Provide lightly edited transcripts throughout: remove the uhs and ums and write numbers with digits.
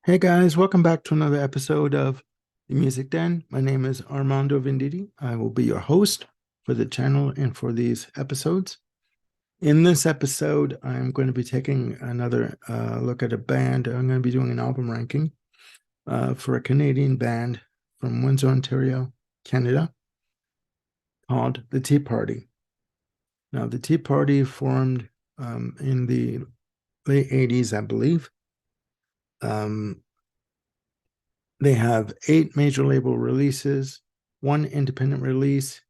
Hey guys, welcome back to another episode of The Music Den. My name is Armando Venditti. I will be your host for the channel and for these episodes. In this episode, I'm going to be taking another look at a band. I'm going to be doing an album ranking for a Canadian band from Windsor, Ontario, Canada, called The Tea Party. Now, the Tea Party formed in the late 80s, I believe. They have 8 major label releases, 1 independent release,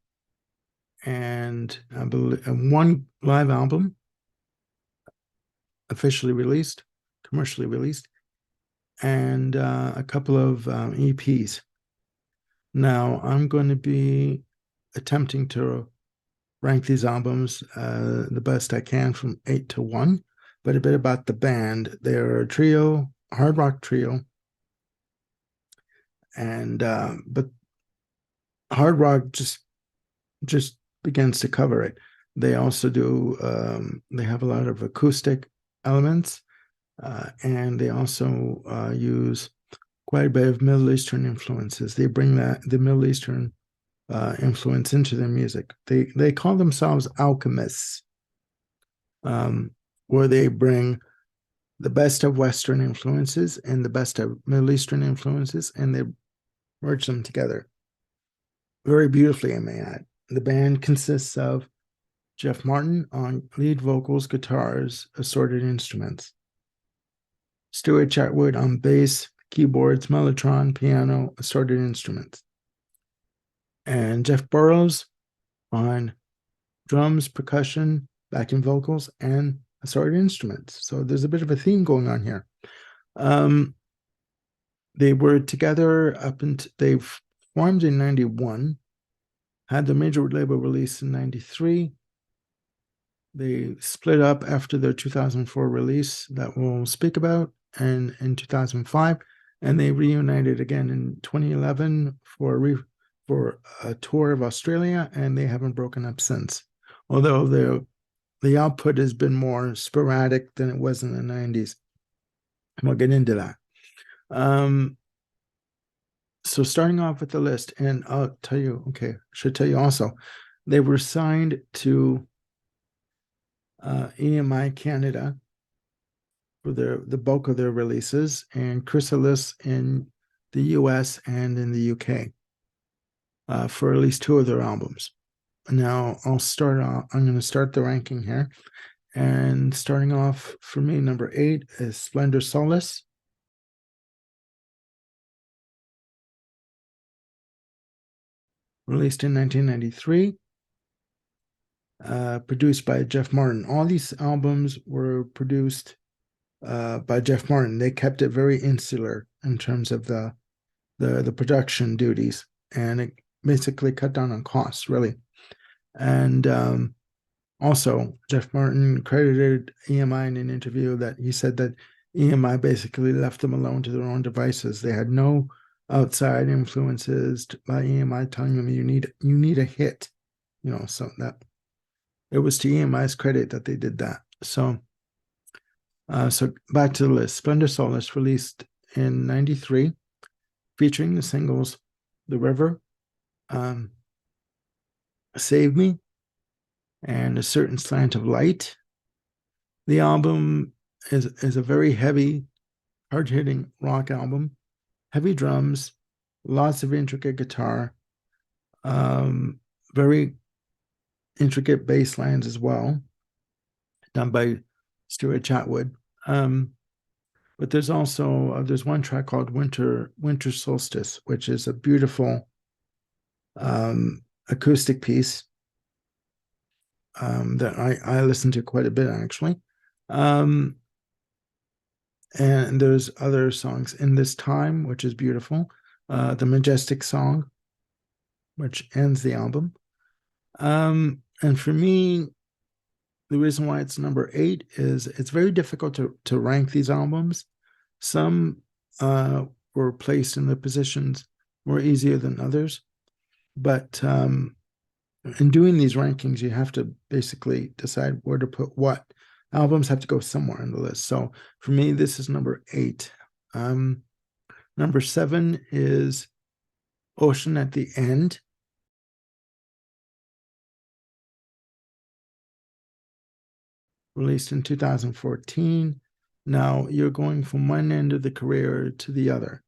and I believe 1 live album officially released, commercially released, and a couple of EPs. Now, I'm going to be attempting to rank these albums the best I can from 8 to 1, but a bit about the band. They're a trio, hard rock trio, and but hard rock just begins to cover it. They also do, they have a lot of acoustic elements, and they also use quite a bit of Middle Eastern influences. They bring the Middle Eastern influence into their music. They call themselves alchemists, where they bring the best of Western influences and the best of Middle Eastern influences, and they merge them together very beautifully, I may add. The band consists of Jeff Martin on lead vocals, guitars, assorted instruments. Stuart Chatwood on bass, keyboards, mellotron, piano, assorted instruments. And Jeff Burrows on drums, percussion, backing vocals, and assorted instruments. So there's a bit of a theme going on here. They were together up until they formed in 91, had the major label release in 93. They split up after their 2004 release that we'll speak about, and in 2005, and they reunited again in 2011 for a tour of Australia, and they haven't broken up since. Although the output has been more sporadic than it was in the 90s. And we'll get into that. So starting off with the list, and I'll tell you, okay, I should tell you also, they were signed to EMI Canada for the bulk of their releases, and Chrysalis in the US and in the UK for at least 2 of their albums. Now I'm going to start the ranking here, and starting off for me, number 8 is Splendor Solace. Released in 1993. Produced by Jeff Martin. All these albums were produced by Jeff Martin. They kept it very insular in terms of the production duties, and it basically cut down on costs, really. And also, Jeff Martin credited EMI in an interview that he said that EMI basically left them alone to their own devices. They had no outside influences by EMI telling them you need a hit, so that it was to EMI's credit that they did that. So back to the list. Splendor Solace, released in 93, featuring the singles The River, Save Me, and A Certain Slant of Light. The album is a very heavy, hard-hitting rock album, heavy drums, lots of intricate guitar, very intricate bass lines as well, done by Stuart Chatwood. But there's also there's one track called Winter Solstice, which is a beautiful acoustic piece that I listen to quite a bit, actually. And there's other songs, In This Time, which is beautiful, the Majestic Song, which ends the album. And for me, the reason why it's number 8 is it's very difficult to rank these albums. Some were placed in the positions more easier than others. But in doing these rankings, you have to basically decide where to put what. Albums have to go somewhere on the list. So for me, this is number 8. Number 7 is Ocean at the End, released in 2014. Now you're going from one end of the career to the other.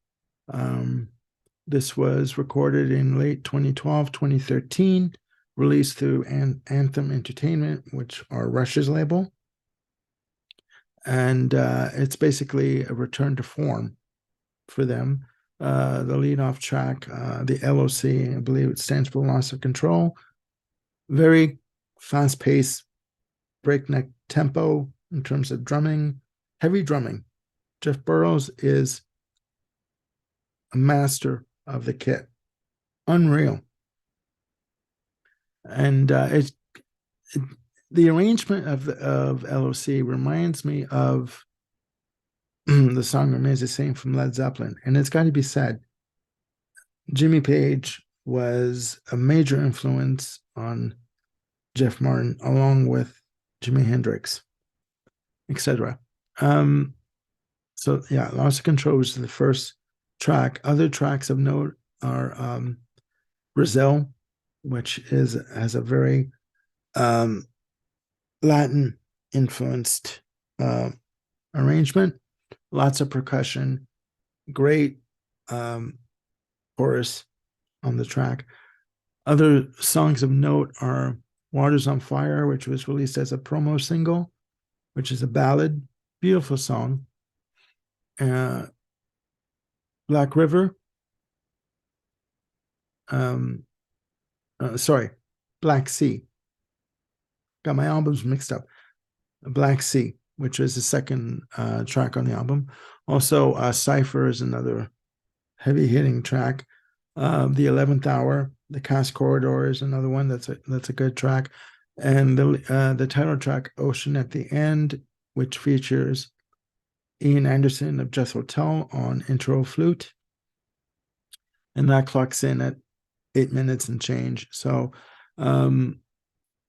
This was recorded in late 2012, 2013, released through Anthem Entertainment, which are Rush's label. And it's basically a return to form for them. The lead-off track, the LOC, I believe it stands for Loss of Control. Very fast-paced, breakneck tempo in terms of drumming, heavy drumming. Jeff Burrows is a master of the kit. Unreal. And the arrangement of LOC reminds me of the song remains the same from Led Zeppelin. And it's got to be said, Jimmy Page was a major influence on Jeff Martin, along with Jimi Hendrix, etc. So yeah, Loss of Control was the first track. Other tracks of note are Brazil, which has a very Latin influenced arrangement, lots of percussion, great chorus on the track. Other songs of note are Waters on Fire, which was released as a promo single, which is a ballad, beautiful song. Black River, Black Sea. Got my albums mixed up. Black Sea, which is the second track on the album. Also, Cypher is another heavy-hitting track. The 11th Hour, The Cast Corridor is another one that's a good track. And the title track, Ocean at the End, which features Ian Anderson of Jethro Tull on intro flute. And that clocks in at 8 minutes and change. So, yeah,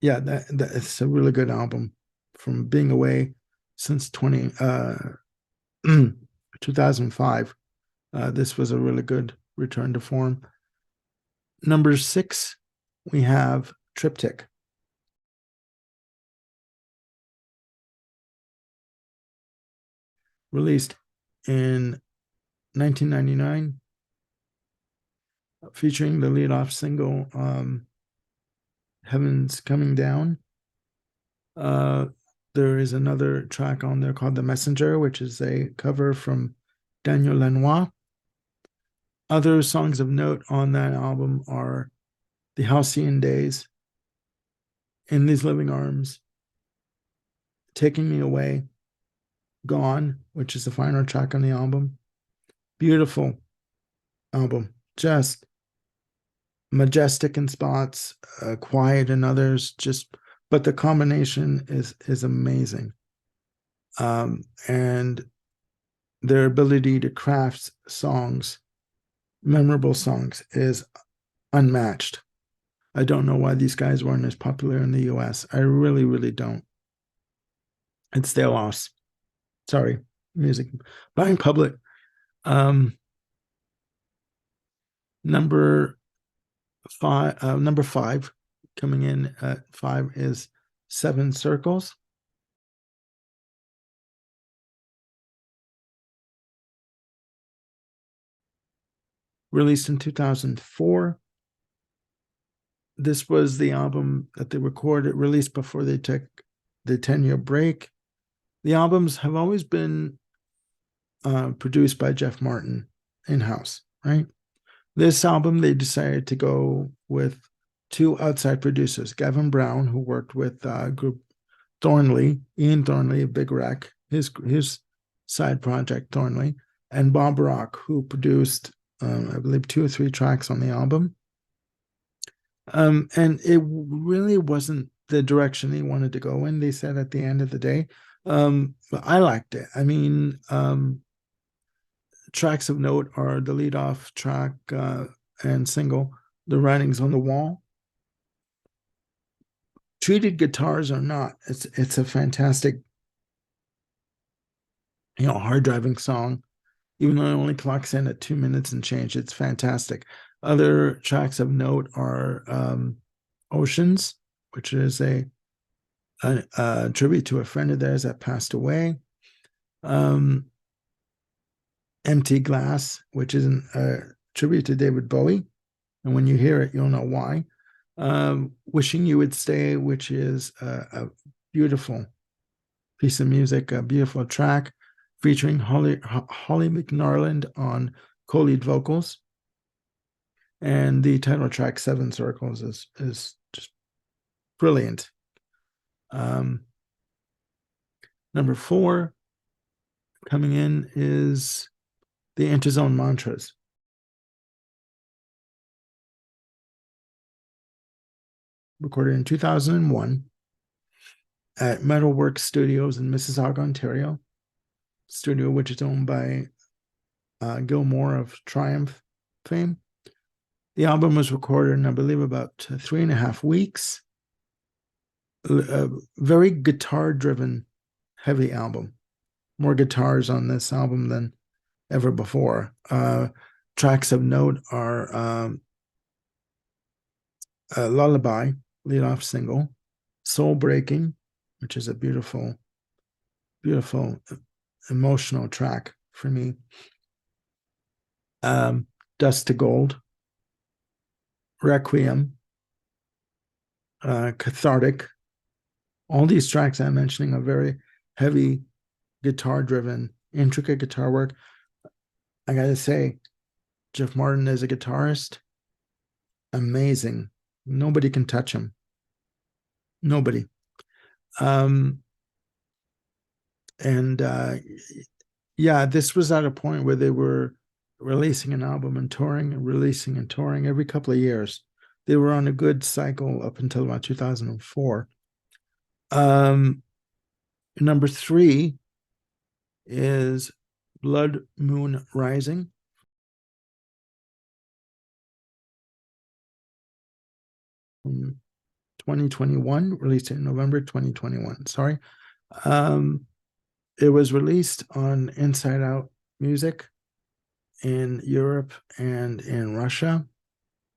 that's a really good album. From being away since 2005, this was a really good return to form. Number 6, we have Triptych. Released in 1999, featuring the lead-off single, Heaven's Coming Down. There is another track on there called The Messenger, which is a cover from Daniel Lanois. Other songs of note on that album are The Halcyon Days, In These Living Arms, Taking Me Away, Gone, which is the final track on the album. Beautiful album, just majestic in spots, quiet in others, but the combination is amazing. And their ability to craft songs, memorable songs, is unmatched. I don't know why these guys weren't as popular in the US. I really, really don't. It's their loss. Sorry, music buying public. Number 5, coming in at 5 is 7 Circles. Released in 2004. This was the album that they released before they took the 10-year break. The albums have always been produced by Jeff Martin in-house, right? This album, they decided to go with 2 outside producers, Gavin Brown, who worked with group Ian Thornley of Big Wreck, his side project Thornley, and Bob Rock, who produced, I believe, 2 or 3 tracks on the album. And it really wasn't the direction they wanted to go in, they said at the end of the day. But I liked it. I mean, tracks of note are the lead-off track and single, The Writings on the Wall. Treated guitars or not, it's a fantastic, hard driving song. even though it only clocks in at 2 minutes and change. It's fantastic. Other tracks of note are Oceans, which is a tribute to a friend of theirs that passed away. Um, Empty Glass, which is a tribute to David Bowie. And when you hear it, you'll know why. Wishing You Would Stay, which is a beautiful piece of music, a beautiful track featuring Holly McNarland on co-lead vocals. And the title track, Seven Circles, is just brilliant. Number 4 coming in is the Interzone Mantras. Recorded in 2001 at Metalworks Studios in Mississauga, Ontario. Studio which is owned by Gilmore of Triumph fame. The album was recorded in, I believe, about 3.5 weeks. A very guitar-driven, heavy album. More guitars on this album than ever before. Tracks of note are Lullaby, lead-off single, Soul Breaking, which is a beautiful, beautiful, emotional track for me. Dust to Gold, Requiem, Cathartic. All these tracks I'm mentioning are very heavy, guitar-driven, intricate guitar work. I gotta say, Jeff Martin as a guitarist, amazing. Nobody can touch him. Nobody. And yeah, this was at a point where they were releasing an album and touring, and releasing and touring every couple of years. They were on a good cycle up until about 2004. Number 3 is Blood Moon Rising. From 2021, released in November 2021. Sorry. It was released on Inside Out Music in Europe and in Russia.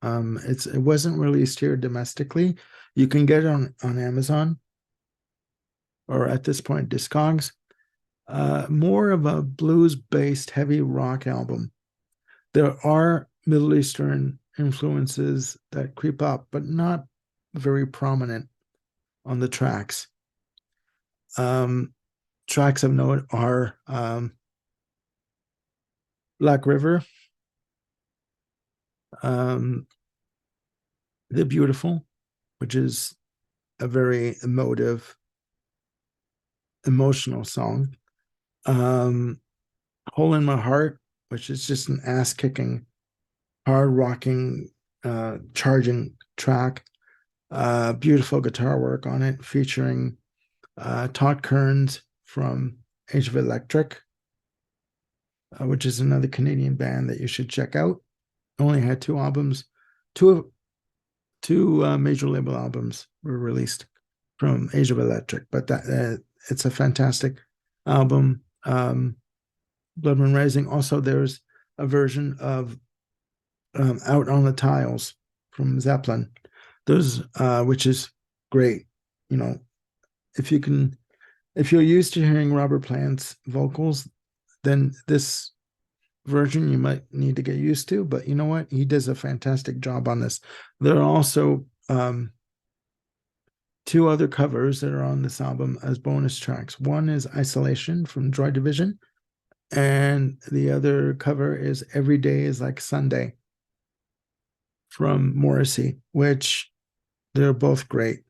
It wasn't released here domestically. You can get it on Amazon or at this point Discogs. More of a blues-based heavy rock album. There are Middle Eastern influences that creep up, but not very prominent on the tracks. Tracks of note are Black River, The Beautiful, which is a very emotive, emotional song. Hole in My Heart, which is just an ass-kicking, hard-rocking, charging track. Beautiful guitar work on it, featuring Todd Kearns from Age of Electric, which is another Canadian band that you should check out. Only had 2 albums, two major label albums were released from Age of Electric, but that it's a fantastic album. Blood Moon Rising. Also, there's a version of Out on the Tiles from Zeppelin. Those, which is great. You know, if you're used to hearing Robert Plant's vocals, then this version you might need to get used to. But you know what? He does a fantastic job on this. There are also 2 other covers that are on this album as bonus tracks. One is Isolation from Joy Division, and the other cover is Every Day is Like Sunday from Morrissey, which they're both great.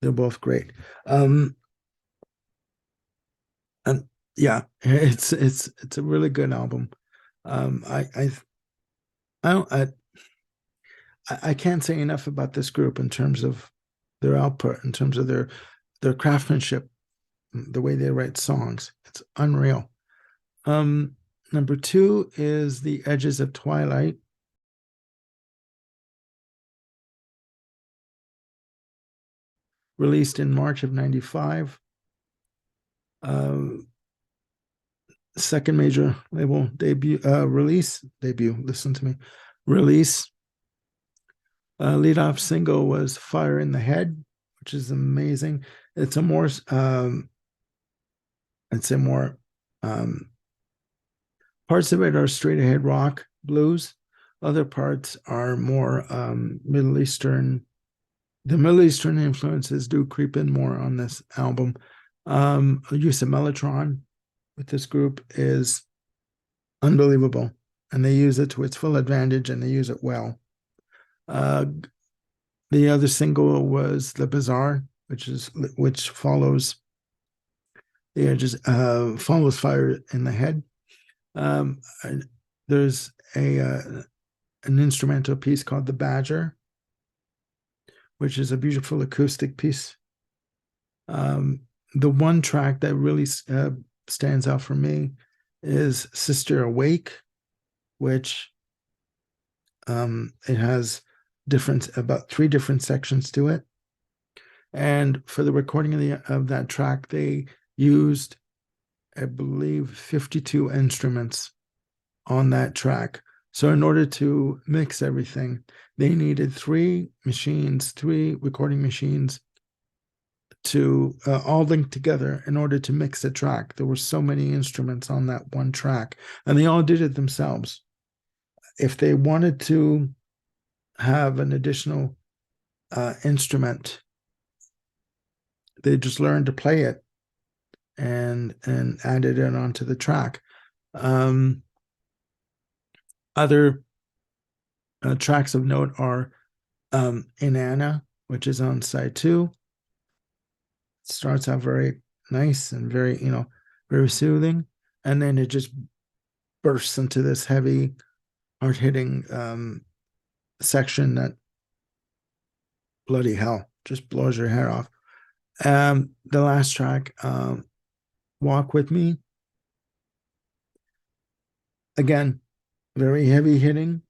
They're both great. And yeah, it's a really good album. I don't I can't say enough about this group in terms of their output, in terms of their craftsmanship, the way they write songs. It's unreal. Number 2 is The Edges of Twilight. Released in March of '95. second major label debut listen to me, release. Lead off single was Fire in the Head, which is amazing. It's a more I'd say more parts of it are straight ahead rock blues. Other parts are more Middle Eastern. The Middle Eastern influences do creep in more on this album. Use of Mellotron with this group is unbelievable, and they use it to its full advantage, and they use it well. Uh, the other single was The Bazaar, which follows follows Fire in the Head. Um, there's an instrumental piece called The Badger, which is a beautiful acoustic piece. The one track that really stands out for me is Sister Awake, which it has about 3 different sections to it. And for the recording of that track, they used, I believe, 52 instruments on that track. So in order to mix everything, they needed 3 recording machines to all link together in order to mix a track. There were so many instruments on that one track, and they all did it themselves. If they wanted to have an additional instrument, they just learned to play it and added it onto the track. Other tracks of note are Inanna, which is on side 2. It starts out very nice and very, very soothing, and then it just bursts into this heavy, hard-hitting section that, bloody hell, just blows your hair off. The last track, Walk With Me, again, very heavy hitting,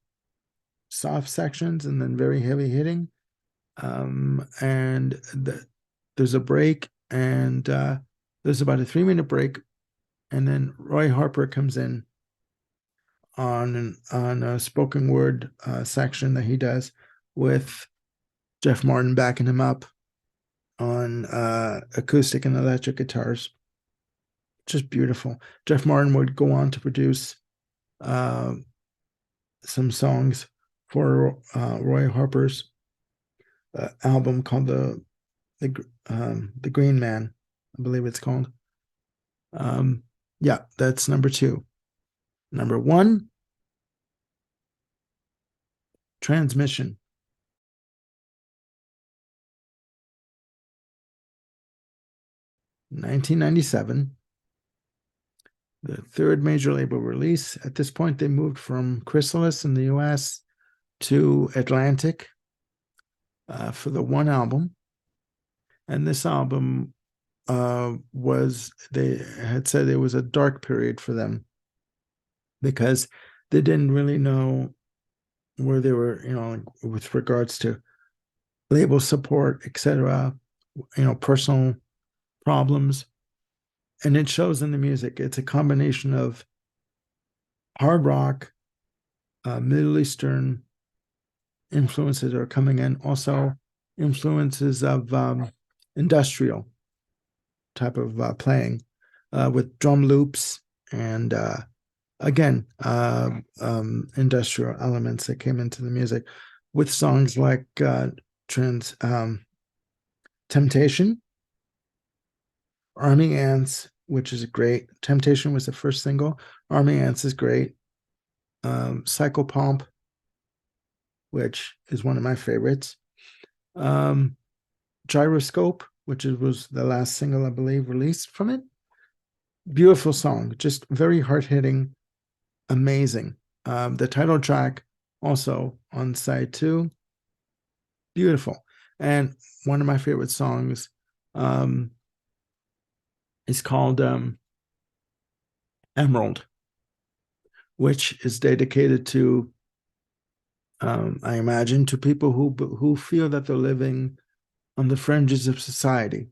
soft sections, and then very heavy hitting. And there's a break, and there's about a 3-minute break, and then Roy Harper comes in on a spoken word section that he does with Jeff Martin backing him up on acoustic and electric guitars. Just beautiful. Jeff Martin would go on to produce some songs for Roy Harper's album called the Green Man, I believe it's called. Yeah, that's number 2. Number 1, Transmission. In 1997, the 3rd major label release. At this point, they moved from Chrysalis in the US to Atlantic for the one album. And this album they had said it was a dark period for them because they didn't really know where they were, with regards to label support, etc., personal problems. And it shows in the music. It's a combination of hard rock, Middle Eastern influences are coming in, also influences of industrial type of playing with drum loops and again industrial elements that came into the music with songs like Temptation, Army Ants, which is great. Temptation was the first single. Army Ants is great. Psychopomp, which is one of my favorites. Gyroscope, which was the last single, I believe, released from it. Beautiful song, just very hard-hitting, amazing. The title track also on side 2, beautiful. And one of my favorite songs is called Emerald, which is dedicated to, I imagine, to people who feel that they're living on the fringes of society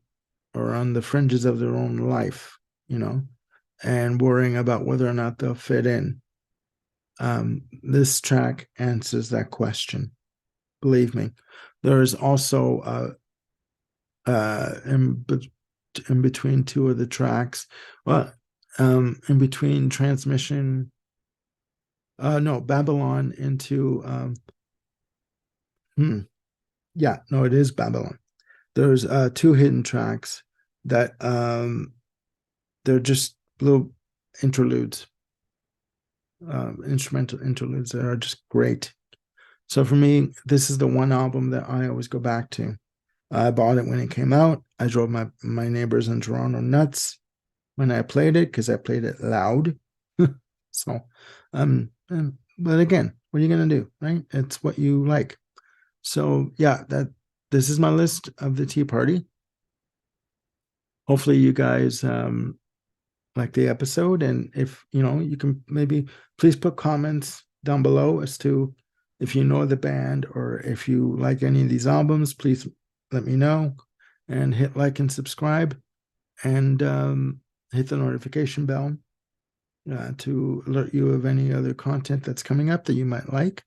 or on the fringes of their own life, and worrying about whether or not they'll fit in. This track answers that question. Believe me. There's also in between two of the tracks, well, in between transmission, no, Babylon into yeah, no, it is Babylon. There's two hidden tracks that they're just little interludes, instrumental interludes that are just great. So for me, this is the one album that I always go back to. I bought it when it came out. I drove my neighbors in Toronto nuts when I played it because I played it loud. So, but again, what are you gonna do, right? It's what you like. So yeah, this is my list of the Tea Party. Hopefully, you guys like the episode, and if you can maybe please put comments down below as to if you know the band or if you like any of these albums. Please let me know, and hit like and subscribe, and hit the notification bell to alert you of any other content that's coming up that you might like.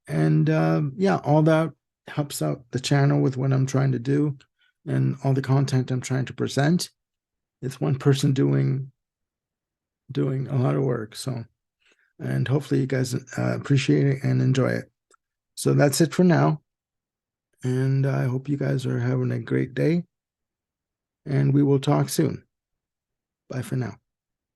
And yeah, all that helps out the channel with what I'm trying to do and all the content I'm trying to present. It's one person doing a lot of work. So, and hopefully you guys appreciate it and enjoy it. So that's it for now. And I hope you guys are having a great day. And we will talk soon. Bye for now.